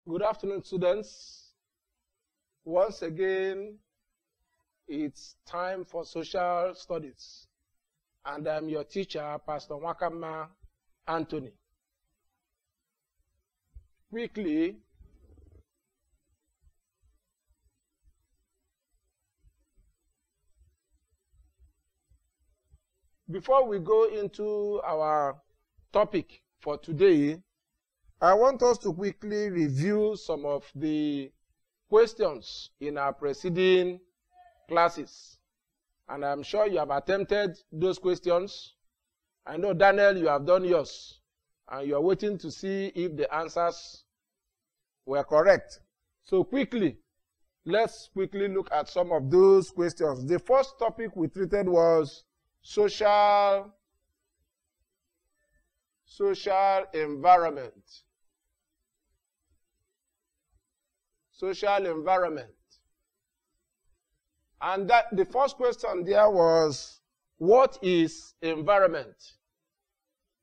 Good afternoon, students. Once again, it's time for social studies. And I'm your teacher, Pastor Nwakanma Anthony. Quickly, before we go into our topic for today, I want us to quickly review some of the questions in our preceding classes. And I'm sure you have attempted those questions. I know, Daniel, you have done yours. And you are waiting to see if the answers were correct. So quickly, let's quickly look at some of those questions. The first topic we treated was social environment. Social environment. And that the first question there was, what is environment?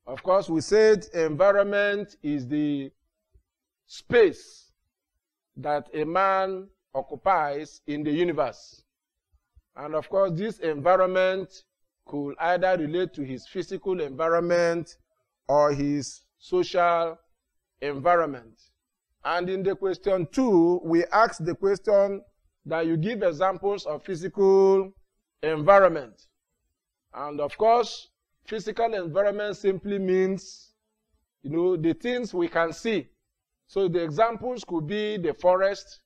Of course, we said environment is the space that a man occupies in the universe. And of course, this environment could either relate to his physical environment or his social environment. And in the question 2, we asked the question that you give examples of physical environment. And of course, physical environment simply means, the things we can see. So the examples could be the forest,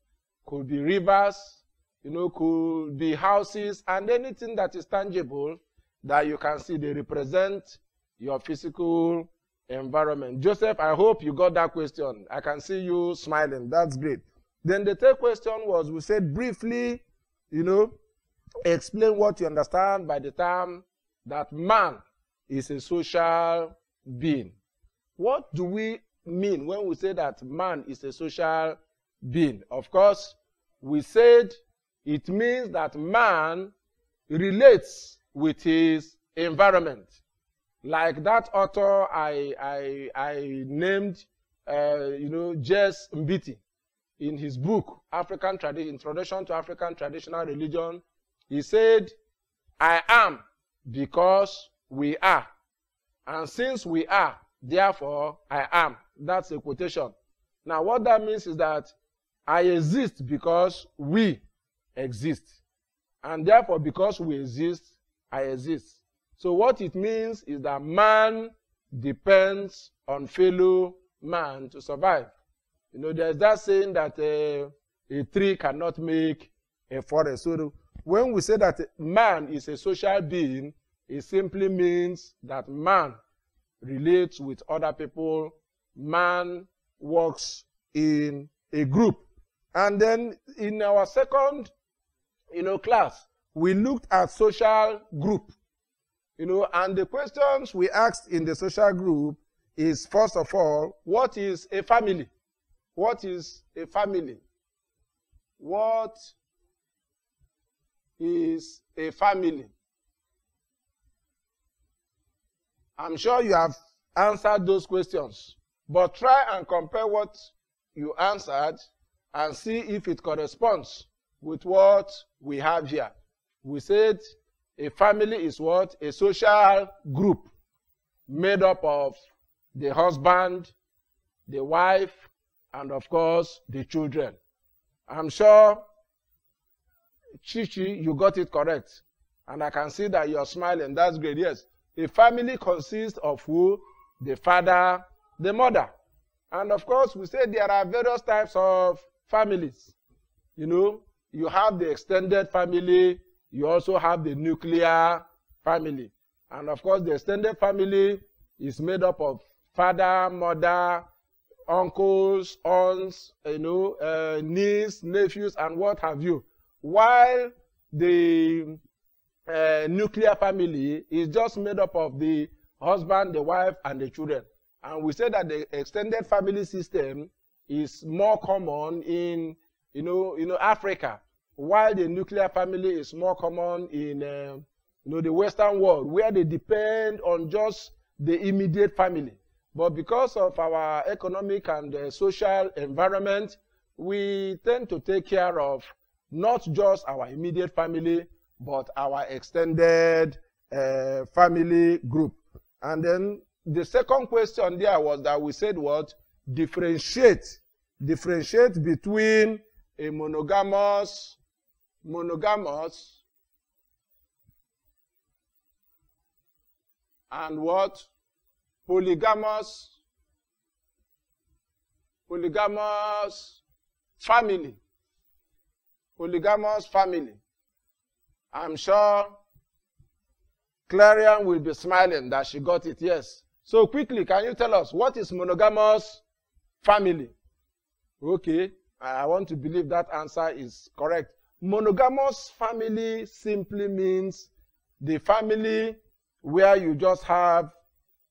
could be rivers, could be houses, and anything that is tangible that you can see. They represent your physical environment. Joseph, I hope you got that question. I can see you smiling. That's great. Then the third question was, we said briefly, explain what you understand by the term that man is a social being. What do we mean when we say that man is a social being? Of course, we said it means that man relates with his environment. Like that author I named, Jess Mbiti, in his book, Introduction to African Traditional Religion, he said, I am because we are. And since we are, therefore I am. That's a quotation. Now what that means is that I exist because we exist. And therefore because we exist, I exist. So what it means is that man depends on fellow man to survive. There's that saying that a tree cannot make a forest. So when we say that man is a social being, it simply means that man relates with other people. Man works in a group. And then in our second, class, we looked at social group. And the questions we asked in the social group is, first of all, what is a family? What is a family? What is a family? I'm sure you have answered those questions, but try and compare what you answered and see if it corresponds with what we have here. We said a family is what? A social group made up of the husband, the wife, and of course, the children. I'm sure, Chichi, you got it correct. And I can see that you're smiling. That's great. Yes. A family consists of who? The father, the mother. And of course, we said there are various types of families. You have the extended family. You also have the nuclear family. And of course, the extended family is made up of father, mother, uncles, aunts, nieces, nephews, and what have you. While the nuclear family is just made up of the husband, the wife, and the children. And we say that the extended family system is more common in, Africa, while the nuclear family is more common in, the Western world, where they depend on just the immediate family. But because of our economic and social environment, we tend to take care of not just our immediate family, but our extended family group. And then the second question there was that we said what? Differentiate between a monogamous and what? Polygamous family. Polygamous family. I'm sure Clarion will be smiling that she got it, yes. So quickly, can you tell us what is monogamous family? Okay, I want to believe that answer is correct. Monogamous family simply means the family where you just have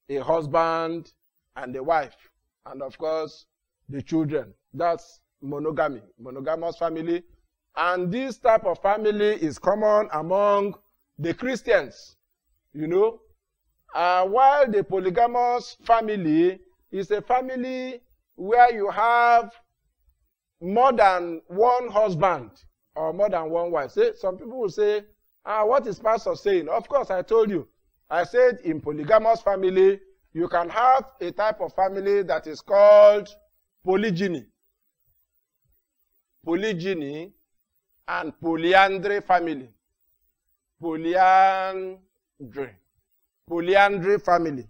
a husband and a wife, and of course, the children. That's monogamy, monogamous family. And this type of family is common among the Christians, you know. While the polygamous family is a family where you have more than one husband or more than one wife. Some people will say, what is pastor saying? Of course, I told you. I said in polygamous family, you can have a type of family that is called polygyny. Polygyny and polyandry family. Polyandry family.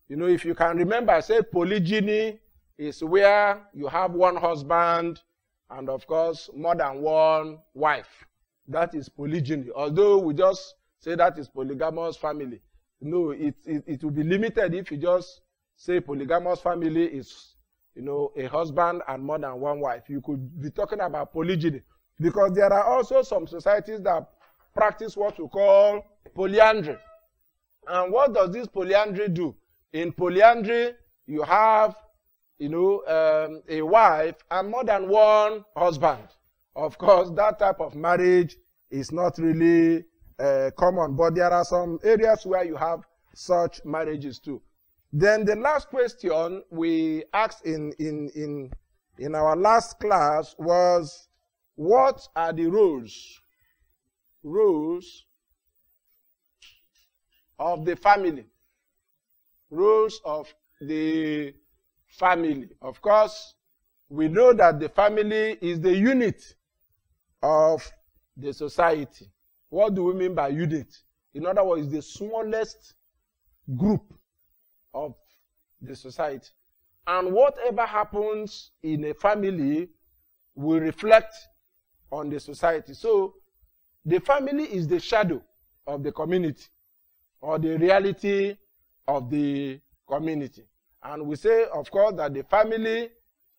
You know, if you can remember, I said polygyny is where you have one husband and, of course, more than one wife. That is polygyny. Although we just say that is polygamous family. No, it will be limited if you just say polygamous family is, you know, a husband and more than one wife. You could be talking about polygyny. Because there are also some societies that practice what we call polyandry. And what does this polyandry do? In polyandry, you have, you know, a wife and more than one husband. Of course, that type of marriage is not really common, but there are some areas where you have such marriages too. Then the last question we asked in our last class was, what are the rules of the family? Rules of the family. Of course, we know that the family is the unit of the society. What do we mean by unit? In other words, the smallest group of the society. And whatever happens in a family will reflect on the society. So, the family is the shadow of the community or the reality of the community. And we say, of course, that the family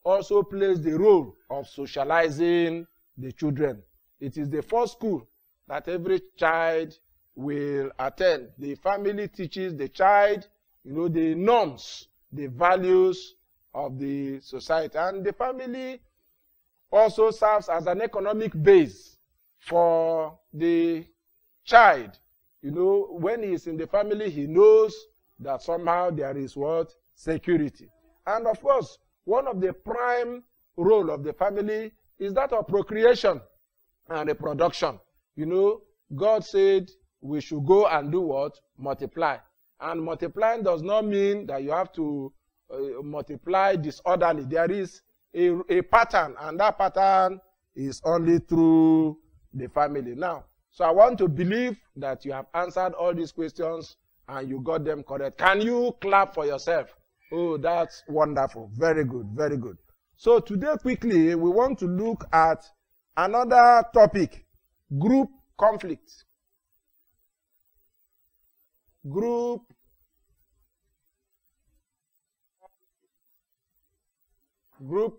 also plays the role of socializing the children. It is the first school that every child will attend. The family teaches the child, you know, the norms, the values of the society. And the family also serves as an economic base for the child. You know, when he is in the family, he knows that somehow there is what? Security. And of course, one of the prime role of the family is that of procreation and reproduction. You know, God said we should go and do what? Multiply. And multiplying does not mean that you have to multiply disorderly. There is a pattern, and that pattern is only through the family. Now, so I want to believe that you have answered all these questions and you got them correct. Can you clap for yourself? Oh, that's wonderful. Very good, very good. So today, quickly, we want to look at another topic, group conflict. Group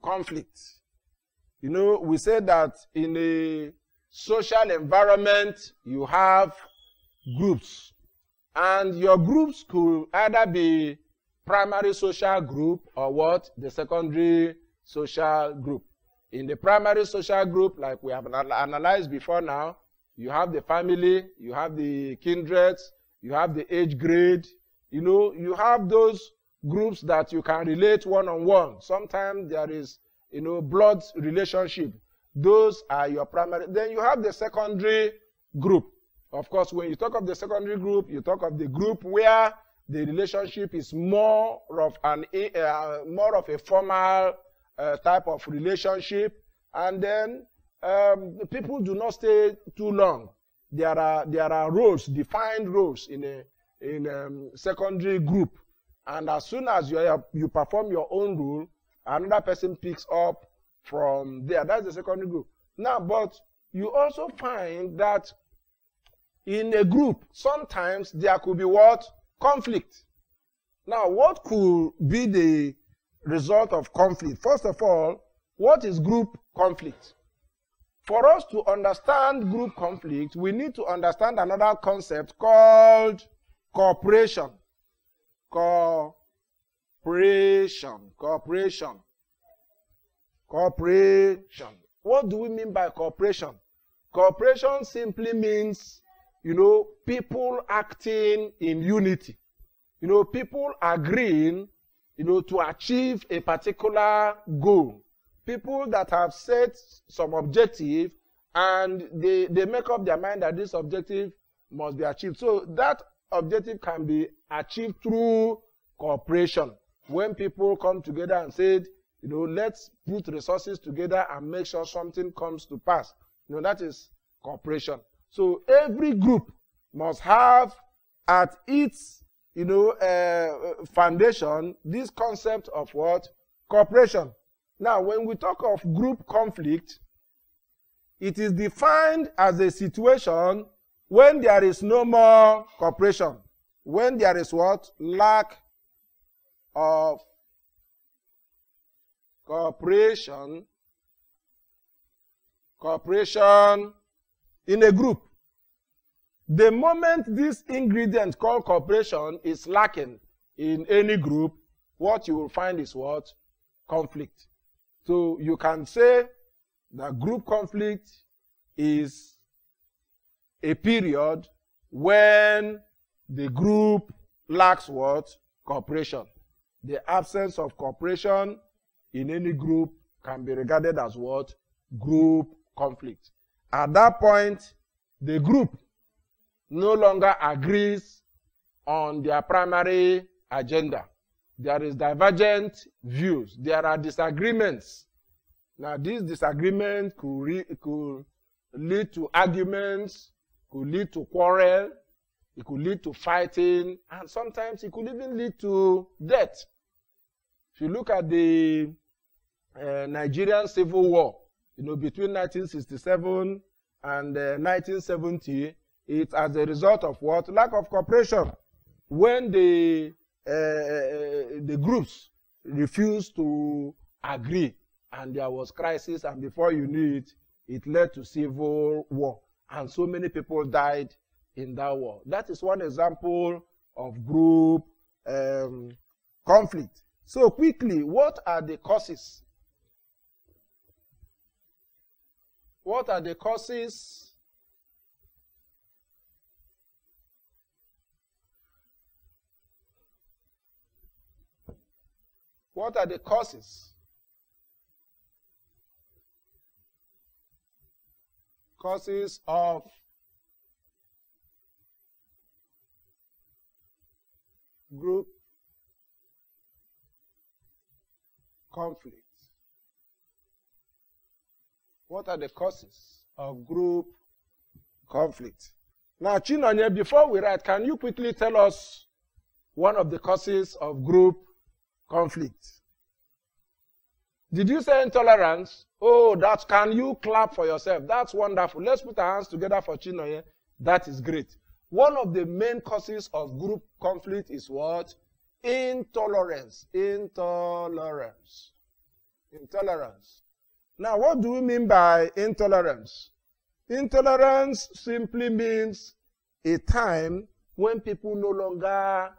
conflict. You know, we said that in a social environment, you have groups. And your groups could either be primary social group or what? The secondary social group. In the primary social group, like we have analyzed before now, you have the family, you have the kindreds, you have the age grade, you know, you have those groups that you can relate one-on-one. Sometimes there is, blood relationship. Those are your primary. Then you have the secondary group. Of course, when you talk of the secondary group, you talk of the group where the relationship is more of a formal type of relationship, and then people do not stay too long. There are roles, defined roles in a secondary group, and as soon as you perform your own role, another person picks up from there. That's the secondary group. Now, but you also find that in a group, sometimes there could be what? Conflict. Now, what could be the result of conflict? First of all, what is group conflict? For us to understand group conflict, we need to understand another concept called cooperation. Cooperation. What do we mean by cooperation? Cooperation simply means, people acting in unity. People agreeing, to achieve a particular goal. People that have set some objective and they make up their mind that this objective must be achieved. So that objective can be achieved through cooperation. When people come together and say, let's put resources together and make sure something comes to pass. That is cooperation. So every group must have at its, foundation, this concept of what? Cooperation. Now, when we talk of group conflict, it is defined as a situation when there is no more cooperation. When there is what? Lack of cooperation in a group. The moment this ingredient called cooperation is lacking in any group, what you will find is what? Conflict. So you can say that group conflict is a period when the group lacks what? Cooperation. The absence of cooperation in any group can be regarded as what? Group conflict. At that point, the group no longer agrees on their primary agenda. There is divergent views. There are disagreements. Now, these disagreements could lead to arguments, could lead to quarrel, it could lead to fighting, and sometimes it could even lead to death. If you look at the Nigerian Civil War, between 1967 and 1970, it's as a result of what? Lack of cooperation. When the groups refused to agree, and there was crisis, and before you knew it, it led to civil war, and so many people died in that war. That is one example of group conflict. So quickly, what are the causes? What are the causes What are the causes? Causes of group conflict. What are the causes of group conflict? Now, Chinonye, before we write, can you quickly tell us one of the causes of group conflict? Did you say intolerance? Oh, can you clap for yourself? That's wonderful. Let's put our hands together for Chinonye. That is great. One of the main causes of group conflict is what? Intolerance. Intolerance. Now, what do we mean by intolerance? Intolerance simply means a time when people no longer,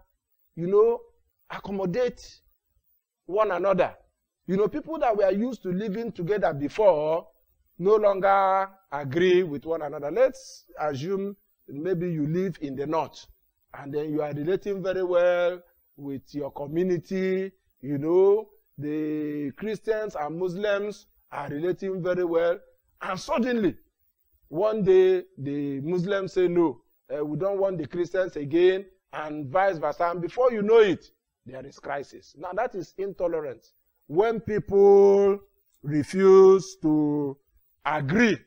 accommodate one another. People that were used to living together before no longer agree with one another. Let's assume maybe you live in the north and then you are relating very well with your community. You know, the Christians and Muslims are relating very well. And suddenly, one day, the Muslims say, no, we don't want the Christians again, and vice versa. And before you know it, there is crisis. Now, that is intolerance. When people refuse to agree,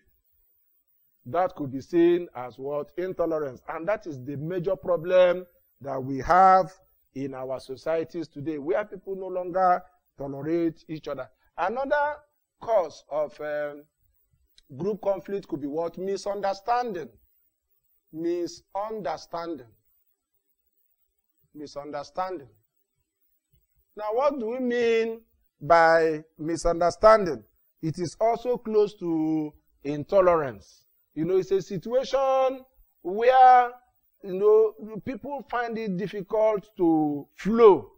that could be seen as what? Intolerance. And that is the major problem that we have in our societies today, where people no longer tolerate each other. Another cause of group conflict could be what? Misunderstanding. Misunderstanding. Misunderstanding. Now, what do we mean by misunderstanding? It is also close to intolerance. You know, it's a situation where, you know, people find it difficult to flow,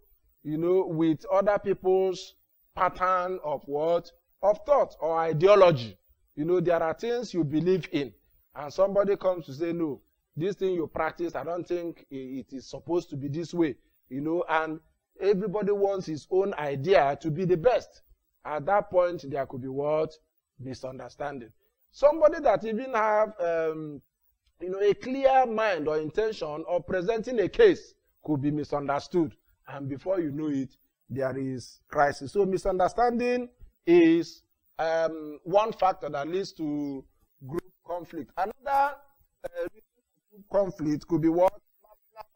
you know, with other people's pattern of what? Of thought or ideology. You know, there are things you believe in, and somebody comes to say, no, this thing you practice, I don't think it is supposed to be this way, you know, and everybody wants his own idea to be the best. At that point, there could be what? Misunderstanding. Somebody that even have, you know, a clear mind or intention of presenting a case could be misunderstood. And before you know it, there is crisis. So misunderstanding is one factor that leads to group conflict. Another group conflict could be what?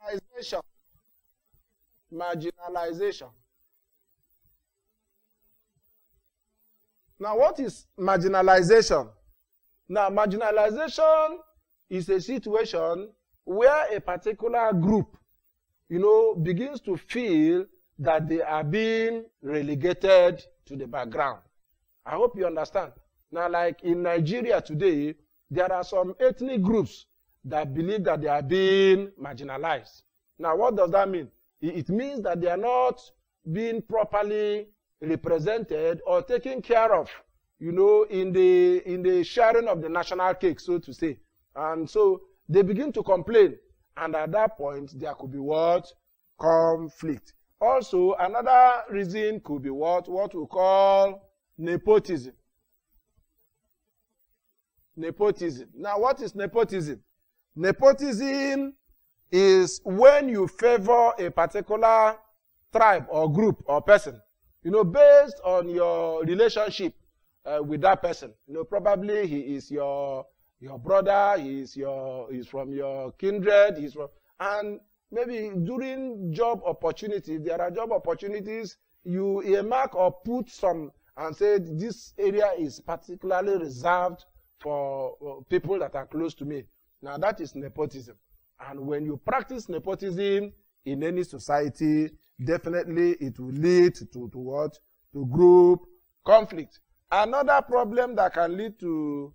Marginalization. Marginalization. Now, what is marginalization? Now, marginalization is a situation where a particular group, you know, begins to feel that they are being relegated to the background. I hope you understand. Now, like in Nigeria today, there are some ethnic groups that believe that they are being marginalized. Now, what does that mean? It means that they are not being properly represented or taken care of, you know, in the sharing of the national cake, so to say. And so they begin to complain. And at that point, there could be what? Conflict. Also, another reason could be what? What we call nepotism. Nepotism. Now, what is nepotism? Nepotism is when you favor a particular tribe or group or person, you know, based on your relationship with that person. You know, probably he is your brother, he's from your kindred, and maybe during job opportunity, there are job opportunities, you earmark or put some and say this area is particularly reserved for people that are close to me. Now that is nepotism. And when you practice nepotism in any society, definitely it will lead to what? To group conflict. Another problem that can lead to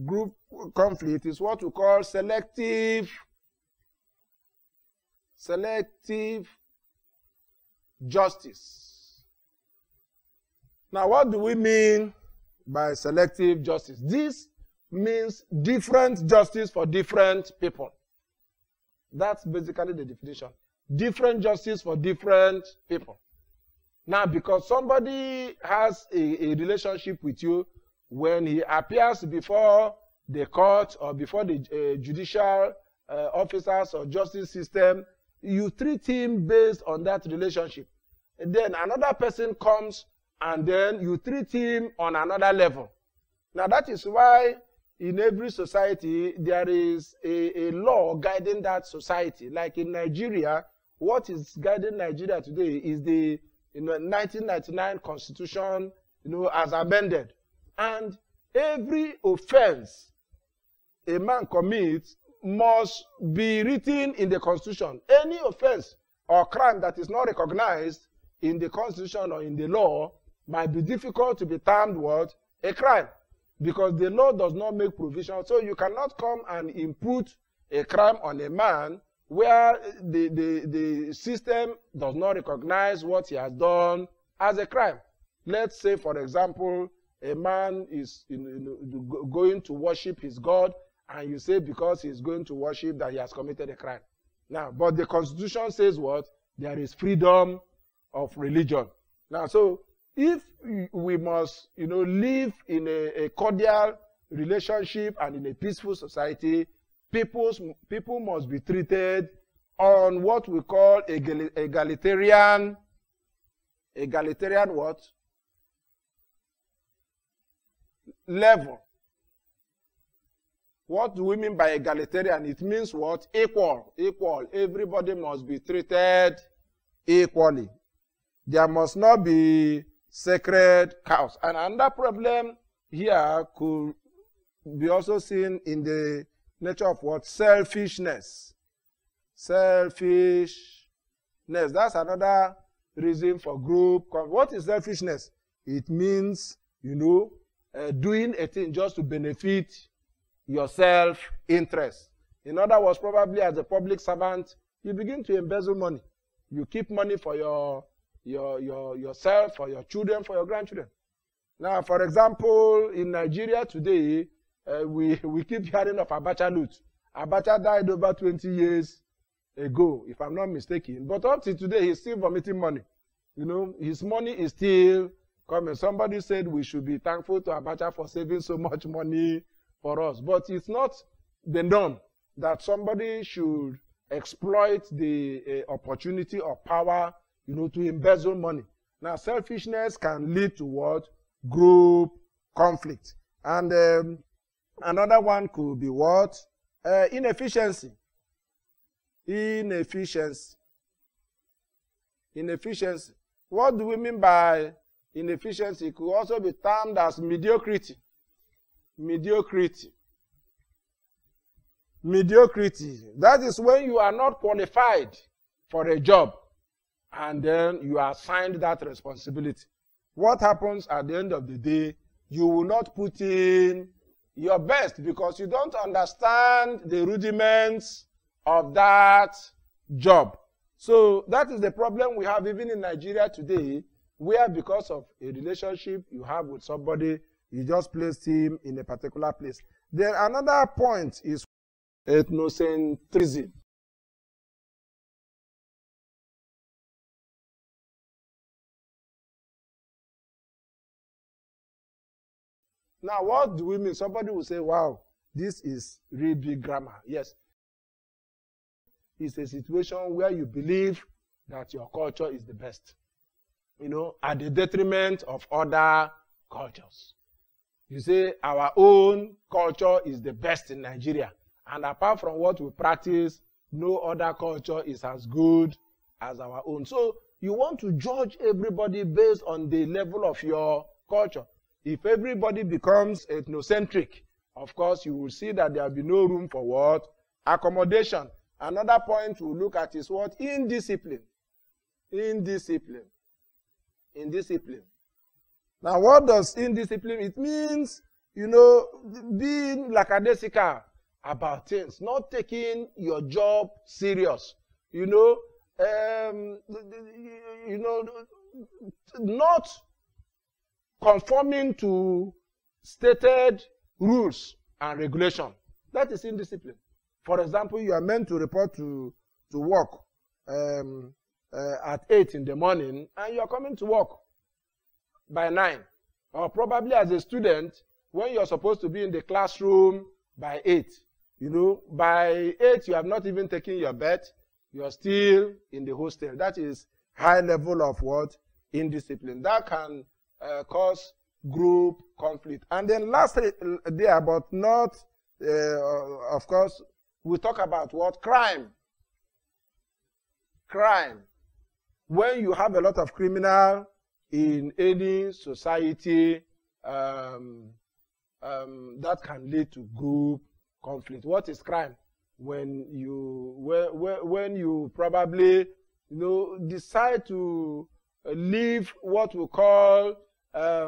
group conflict is what we call selective justice. Now, what do we mean by selective justice? This means different justice for different people. That's basically the definition. Different justice for different people. Now, because somebody has a relationship with you, when he appears before the court or before the judicial officers or justice system, you treat him based on that relationship. And then another person comes and then you treat him on another level. Now, that is why in every society, there is a law guiding that society. Like in Nigeria, what is guiding Nigeria today is the 1999 Constitution, you know, as amended. And every offense a man commits must be written in the Constitution. Any offense or crime that is not recognized in the Constitution or in the law might be difficult to be termed what? A crime. Because the law does not make provision. So you cannot come and input a crime on a man where the system does not recognize what he has done as a crime. Let's say, for example, a man is going to worship his God, and you say because he's going to worship that he has committed a crime. Now, but the Constitution says what? there is freedom of religion. Now, so if we must, live in a cordial relationship and in a peaceful society, people must be treated on what we call egalitarian what? Level. What do we mean by egalitarian? It means what? Equal. Everybody must be treated equally. There must not be sacred cows. And another problem here could be also seen in the nature of what? Selfishness. Selfishness. That's another reason for group. What is selfishness? It means, doing a thing just to benefit your self-interest. In other words, probably as a public servant, you begin to embezzle money. You keep money for yourself, for your children, for your grandchildren. Now, for example, in Nigeria today, we keep hearing of Abacha loot. Abacha died over 20 years ago, if I'm not mistaken. But up to today, he's still vomiting money. His money is still coming. Somebody said we should be thankful to Abacha for saving so much money for us. But it's not the norm that somebody should exploit the opportunity or power, to embezzle money. Now, selfishness can lead to what? Group conflict. And another one could be what? Inefficiency. Inefficiency. What do we mean by inefficiency? It could also be termed as mediocrity. Mediocrity. That is when you are not qualified for a job and then you are assigned that responsibility. What happens at the end of the day? You will not put in your best because you don't understand the rudiments of that job. So that is the problem we have even in Nigeria today, where because of a relationship you have with somebody, you just placed him in a particular place. Then another point is ethnocentrism. Now, what do we mean? Somebody will say, wow, this is really big grammar. Yes. It's a situation where you believe that your culture is the best, at the detriment of other cultures. You say our own culture is the best in Nigeria. And apart from what we practice, no other culture is as good as our own. So you want to judge everybody based on the level of your culture. If everybody becomes ethnocentric, of course, you will see that there will be no room for what? Accommodation. Another point we'll look at is what? Indiscipline. Indiscipline. Now, what does indiscipline? It means, being lackadaisical about things, not taking your job serious, not conforming to stated rules and regulation. That is indiscipline. For example, you are meant to report to work at 8 in the morning, and you are coming to work by 9. Or probably as a student, when you are supposed to be in the classroom by 8. By 8, you have not even taken your bed. You are still in the hostel. That is high level of what? Indiscipline. That can cause group conflict. And then lastly, there, but not, of course, we talk about what? Crime. Crime. When you have a lot of criminal in any society, that can lead to group conflict. What is crime? When you probably decide to live what we call a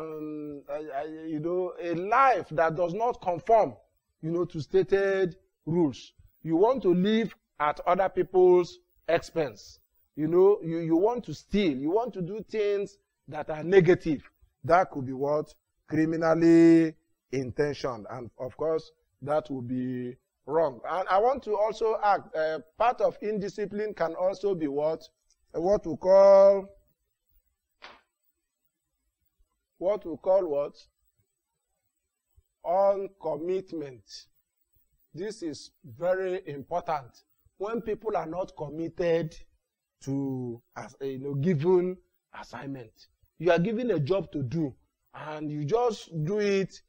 life that does not conform to stated rules. You want to live at other people's expense. You want to steal. You want to do things that are negative. That could be what? Criminally intentioned. And of course, that would be wrong. And I want to also add, part of indiscipline can also be what? what we call what? Uncommitment. This is very important. When people are not committed to given assignment, you are given a job to do, and you just do it,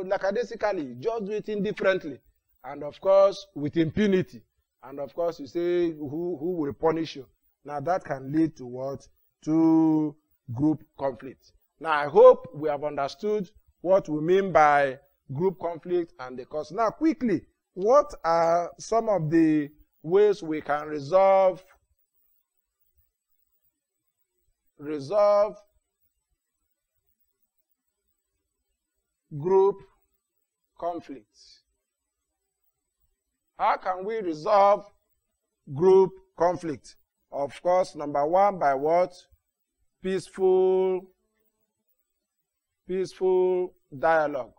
lackadaisically, just do it indifferently, and of course with impunity, and of course you say who will punish you. Now that can lead to what? To group conflict. Now I hope we have understood what we mean by group conflict and the cause. Now quickly, what are some of the ways we can resolve group conflicts? How can we resolve group conflict? Of course, number one, by what? Peaceful dialogue.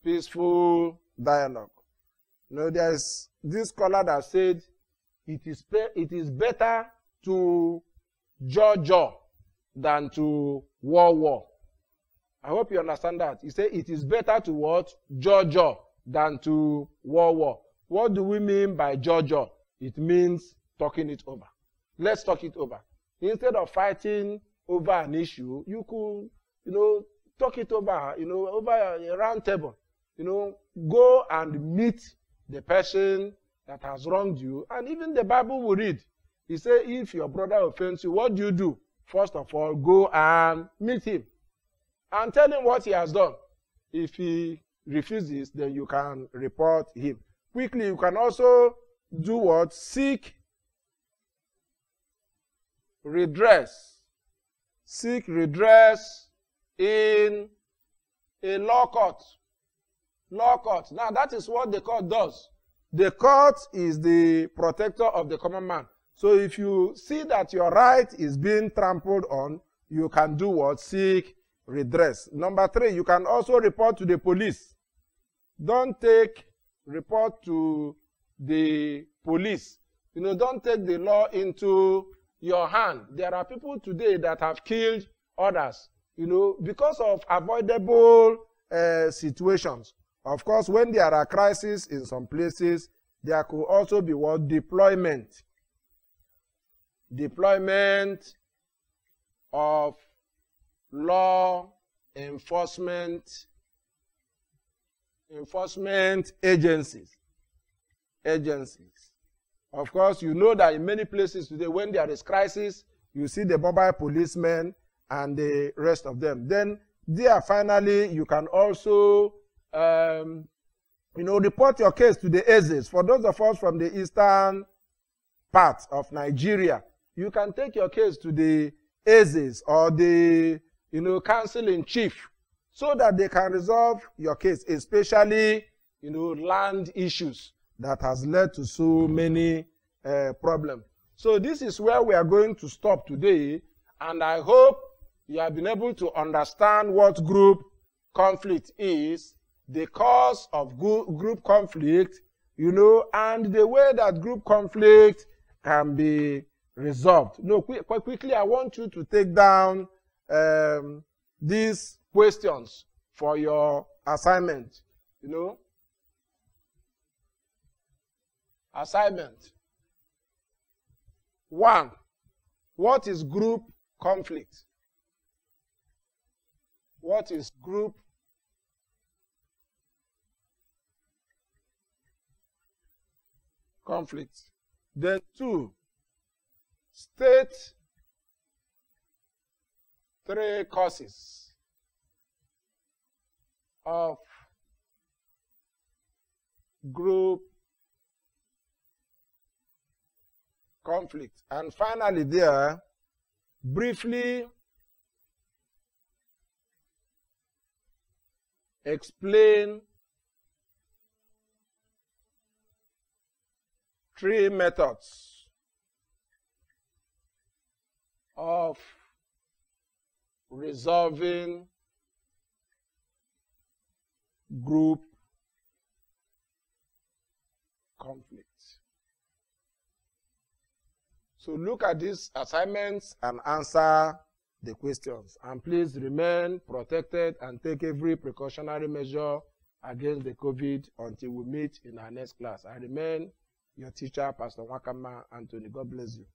Peaceful dialogue. There's this scholar that said it is better to judge than to war. I hope you understand that. He said it is better to what? Judge than to war. What do we mean by judge? It means talking it over. Let's talk it over. Instead of fighting over an issue, you could, talk it over, over a round table. Go and meet the person that has wronged you. And even the Bible will read. He said, if your brother offends you, what do? First of all, go and meet him and tell him what he has done. If he refuses, then you can report him. Quickly, you can also do what? Seek redress. Seek redress in a law court. Law court. Now, that is what the court does. The court is the protector of the common man. So if you see that your right is being trampled on, you can do what? Seek redress. Number 3, you can also report to the police. Don't report to the police. Don't take the law into your hand. There are people today that have killed others, because of avoidable situations. Of course, when there are crises in some places, there could also be what? Deployment. Deployment of law enforcement agencies. Of course, you know that in many places today, when there is crisis, you see the mobile policemen and the rest of them. Then there, finally, you can also report your case to the Ezes. For those of us from the eastern part of Nigeria, you can take your case to the Ezes or the council in chief, so that they can resolve your case, especially land issues that has led to so many problems. So this is where we are going to stop today, and I hope you have been able to understand what group conflict is, the cause of group conflict, and the way that group conflict can be resolved. Quite quickly, I want you to take down these questions for your assignment. Assignment 1. What is group conflict? What is group conflict? Then 2. State 3 causes of group conflict. And finally there, briefly explain 3 methods of resolving group conflict. So look at these assignments and answer the questions. And please remain protected and take every precautionary measure against the COVID until we meet in our next class. I remain your teacher, Pastor Nwakanma Anthony. God bless you.